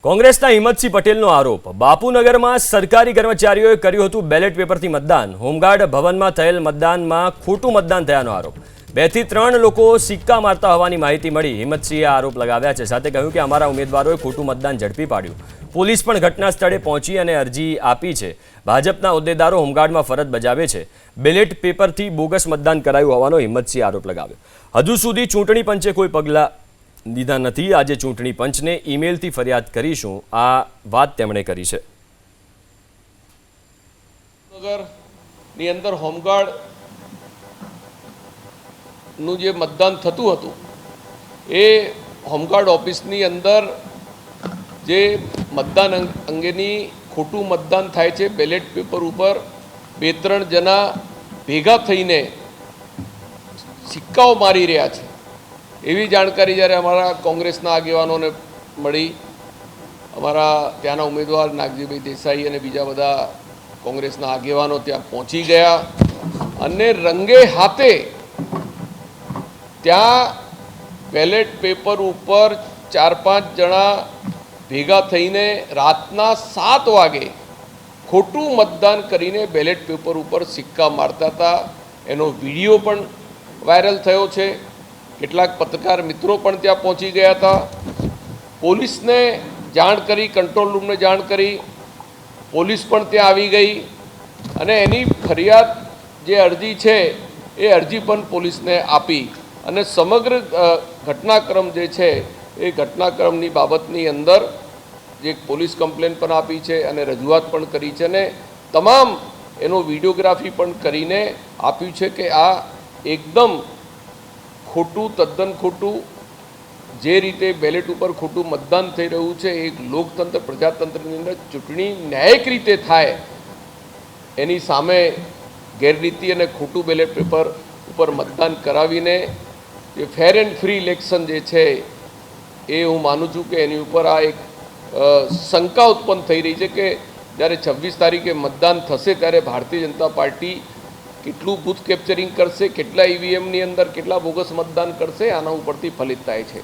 કોંગ્રેસના હિંમતસિંહ પટેલનો આરોપ બાપુનગરમાં સરકારી કર્મચારીઓએ કર્યું હતું બેલેટ પેપરથી મતદાન હોમગાર્ડ ભવનમાં થયેલ મતદાનમાં ખોટું મતદાન થયાનો આરોપ 2 થી 3 લોકો સિક્કા મારતા હોવાની માહિતી મળી હિંમતસિંહે આરોપ લગાવ્યા છે સાથે કહ્યું કે અમારા ઉમેદવારોએ ખોટું મતદાન ઝડપી પાડ્યું પોલીસ પણ ઘટના સ્થળે પહોંચી અને અરજી આપી છે ભાજપના હોદ્દેદારો હોમગાર્ડમાં ફરજ બજાવે છે બેલેટ પેપરથી બોગસ મતદાન કરાયું હોવાનો હિંમતસિંહે આરોપ લગાવ્યો હજુ સુધી ચૂંટણી પંચે કોઈ પગલાં લીધા નથી આજે ચૂંટણી પંચને ઈમેલથી ફરિયાદ કરીશું આ વાત તેમણે કરી છે નગરની અંદર હોમગાર્ડ નું જે મતદાન થતું હતું એ હોમગાર્ડ ઓફિસની અંદર જે મતદાન અંગેની ખોટું મતદાન થાય છે બેલેટ પેપર ઉપર 2-3 જણા ભેગા થઈને સિક્કાઓ મારી રહ્યા છે એવી જાણકારી જ્યારે અમારા કોંગ્રેસના આગેવાનોને મળી અમારા ત્યાંના ઉમેદવાર નાગજીભાઈ દેસાઈ અને બીજા બધા કોંગ્રેસના આગેવાનો ત્યાં પહોંચી ગયા અને રંગે હાથે ત્યાં બેલેટ પેપર ઉપર 4-5 જણા ભેગા થઈને રાતના 7 વાગે ખોટું મતદાન કરીને બેલેટ પેપર ઉપર સિક્કા મારતા હતા એનો વિડીયો પણ વાયરલ થયો છે કેટલાક પત્રકાર મિત્રો પણ ત્યાં પહોંચી ગયા હતા પોલીસને જાણ કરી કંટ્રોલ રૂમને જાણ કરી પોલીસ પણ ત્યાં આવી ગઈ અને એની ફરિયાદ જે અરજી છે એ અરજી પણ પોલીસને આપી અને સમગ્ર ઘટનાક્રમ જે છે એ ઘટનાક્રમની બાબતની અંદર જે પોલીસ કમ્પ્લેન પણ આપી છે અને રજૂઆત પણ કરી છે અને તમામ એનો વિડીયોગ્રાફી પણ કરીને આપ્યું છે કે આ એકદમ ખોટું તદ્દન ખોટું જે રીતે બેલેટ ઉપર ખોટું મતદાન થઈ રહ્યું છે એક લોકતંત્ર પ્રજાતંત્રની અંદર ચૂંટણી ન્યાયિક રીતે થાય એની સામે ગેરરીતિ અને ખોટું બેલેટ પેપર ઉપર મતદાન કરાવીને જે ફેર એન્ડ ફ્રી ઇલેક્શન જે છે એ હું માનું છું કે એની ઉપર આ એક શંકા ઉત્પન્ન થઈ રહી છે કે જ્યારે 26 તારીખે મતદાન થશે ત્યારે ભારતીય જનતા પાર્ટી કેટલું બૂથ કેપ્ચરિંગ કરશે કેટલા ઈવીએમની અંદર કેટલા બોગસ મતદાન કરશે આના ઉપરથી ફલિત થાય છે।